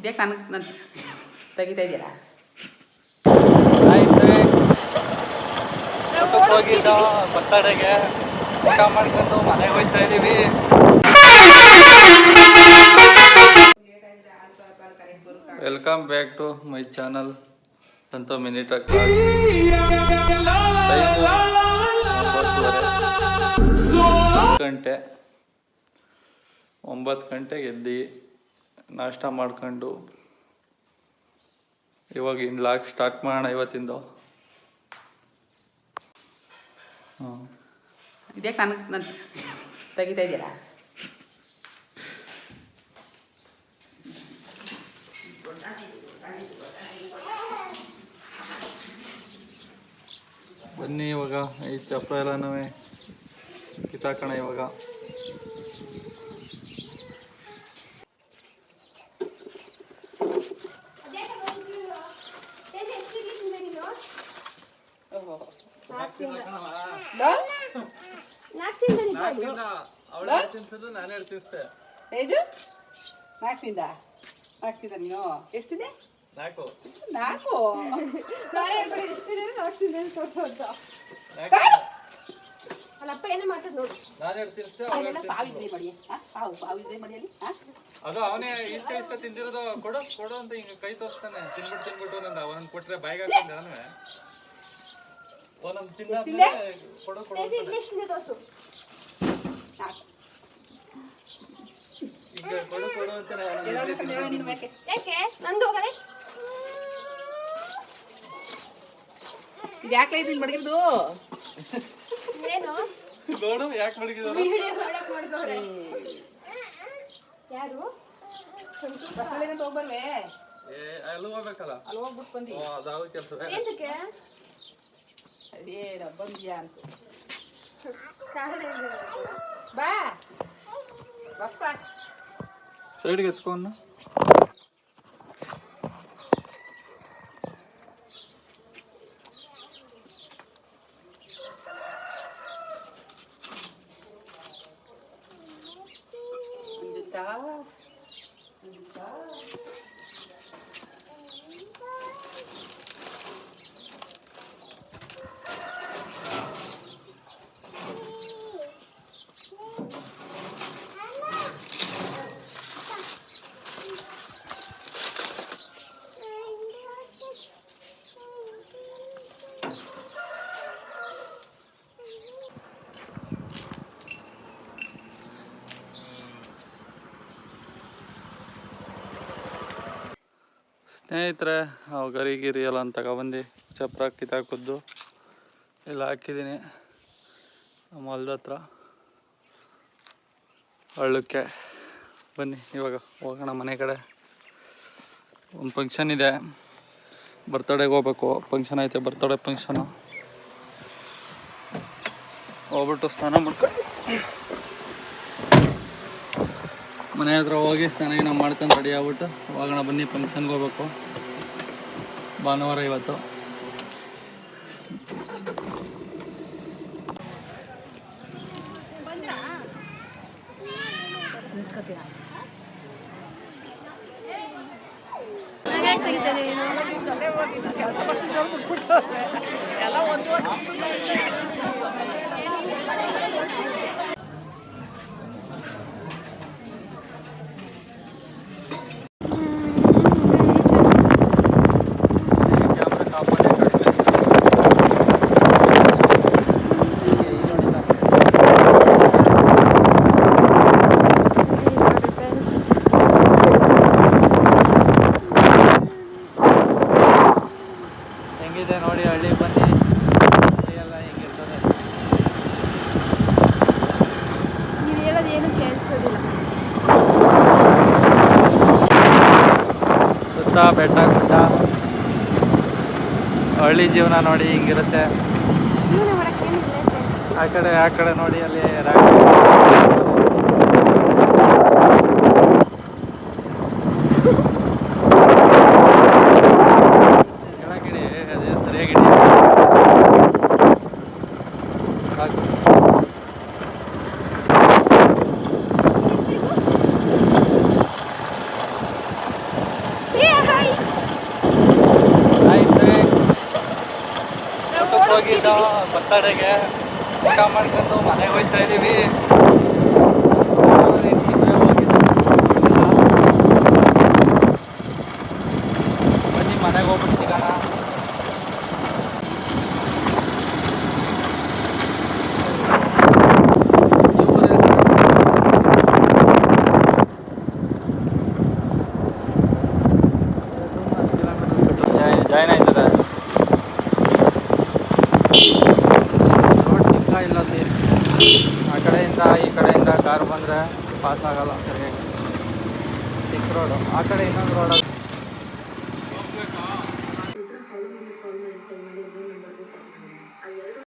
ಇದ್ಯಾಕೆ ನಾನು ತೆಗಿತಾ ಇದೆಯಲ್ಲ. ಹೋಗಿದ್ದ ಬರ್ತಡೆಗೆ ಊಟ ಮಾಡ್ಕೊಂಡು ಮನೆಗೆ ಹೋಗ್ತಾ ಇದೀವಿ. Welcome back to my channel Santo mini truck. 9 ಗಂಟೆಗೆ ಎದ್ದು ನಾಷ್ಟ ಮಾಡ್ಕೊಂಡು ಇವಾಗ ಇನ್ನು ಲಾಗ್ ಸ್ಟಾರ್ಟ್ ಮಾಡೋಣ ಇವತ್ತಿಂದು. ಇದ್ಯಾಕೆ ನಾನು ತೆಗಿತಾ ಇದೆಯಲ್ಲ. ಬನ್ನಿ ಇವಾಗ ಈ ಚಪ್ರ ಎಲ್ಲನೂ ಕಿತ್ತಾಕೋಣ ಇವಾಗ. ಇದು 4 ನೀನು ಎಷ್ಟಿದೆ? 4 ಅಲ್ಲಪ್ಪ ಏನೇ ಮಾಡ್ತದ ನೋಡು. ಅದು ಅವನೇ ಇಷ್ಟ ತಿಂದಿರೋದು. ಕೊಡು ಕೊಡು ಅಂತ ಹಿಂಗ ಕೈ ತೋರಿಸ್ತಾನೆ. ತಿನ್ಬಿಟ್ಟು ಒಂದೊಂದು ಕೊಟ್ರೆ ಬಾಯಿಗೆ ಹಾಕೊಂಡು ನಾನು ಒಂದೊಂದು ತಿನ್ನ ಕೊಡು ಕೊಡು ಈಗ ಕೊಡು ಕೊಡು ಅಂತಾನೆ. ಯಾಕೆ ನಂದು ಹೋಗಲೇ ಇದು ಯಾಕೆ ಇದು ಮಡಗಿದ್ದು? ಏನು ನೋಡು ಯಾಕೆ ಮಡಗಿದ್ರು. ವಿಡಿಯೋ ಮಾಡಕ್ ಮಾಡ್ಕೋರೆ ಯಾರು ಬಸ್ಸಲ್ಲಿ ಹೋಗ್ಬರ್ವೆ. ಅಲ್ಲಿ ಹೋಗ್ಬೇಕಲ್ಲ, ಅಲ್ಲಿ ಹೋಗ್ಬಿಟ್ಟು ಬಂದಿ. ಅದಾವ ಕೆಲಸ. ಏನಕ್ಕೆ ಅದೇನ ಬಂದ್ಯಾ ಅಂತ ಕಾರಣ ಬಾ ಬಪ್ಪ ಸೈಡ್ಗೆ ಎತ್ಕೊಂಡು ಸ್ನೇಹಿತರೆ, ಅವು ಗರಿ ಎಲ್ಲ ಅಂತ ತಗೊಬಂದು ಚಪ್ರ ಕಿತ್ತಾಕಿದ್ದು ಎಲ್ಲ ಹಾಕಿದ್ದೀನಿ ನಮ್ಮ ಹೊಲ್ದ ಹತ್ರ ಹಳ್ಳಕ್ಕೆ. ಬನ್ನಿ ಇವಾಗ ಹೋಗೋಣ ಮನೆ ಕಡೆ. ಒಂದು ಫಂಕ್ಷನ್ ಇದೆ, ಬರ್ತಡೆಗೆ ಹೋಗ್ಬೇಕು. ಫಂಕ್ಷನ್ ಐತೆ, ಬರ್ತಡೇ ಫಂಕ್ಷನು. ಹೋಗ್ಬಿಟ್ಟು ಸ್ನಾನ ಮಾಡ್ಕೊಂಡು ಮನೆ ಹತ್ರ ಹೋಗಿ ಸ್ನಾನ ಮಾಡ್ಕೊಂಡು ರೆಡಿ ಆಗ್ಬಿಟ್ಟು ಹೋಗೋಣ. ಬನ್ನಿ ಫಂಕ್ಷನ್ಗೆ ಹೋಗ್ಬೇಕು. ಭಾನುವಾರ ಇವತ್ತು. ಹೆಂಗಿದೆ ನೋಡಿ ಹಳ್ಳಿ. ಬನ್ನಿ, ಹಳ್ಳಿ ಎಲ್ಲ ಹೆಂಗಿರ್ತದೆ. ನೀವು ಹೇಳೋದು ಏನು ಕೇಳಿಸೋದಿಲ್ಲ. ಸುತ್ತ ಬೆಟ್ಟ ಗುಡ್ಡ, ಹಳ್ಳಿ ಜೀವನ ನೋಡಿ ಹಿಂಗಿರುತ್ತೆ. ಆ ಕಡೆ ನೋಡಿ ಅಲ್ಲಿ ಕೆಳಗಿಡಿ, ಅದೇ ಸರಿಯಾಗಿಡಿ. ಹೋಗಿದ್ದ ಬರ್ತಡೆಗೆ ಊಟ ಮಾಡ್ಕೊಂಡು ಮನೆಗೆ ಹೋಗ್ತಾ ಇದ್ದೀವಿ. ಬನ್ನಿ ಮನೆಗೆ ಹೋಗ್ಬಿಟ್ಟು ಸಿಗೋಣ. ಜಾಯ್ನ್ ಆಯ್ತದೆ ರೋಡ್ ಚಿಕ್ಕ ಇಲ್ಲ ಆ ಕಡೆಯಿಂದ ಈ ಕಡೆಯಿಂದ ಕಾರ್ ಬಂದರೆ ಪಾಸ್ ಆಗಲ್ಲ ಸರಿಯಾಗಿ. ಚಿಕ್ಕ ರೋಡು ಆ ಕಡೆ ಇನ್ನೊಂದು ರೋಡ್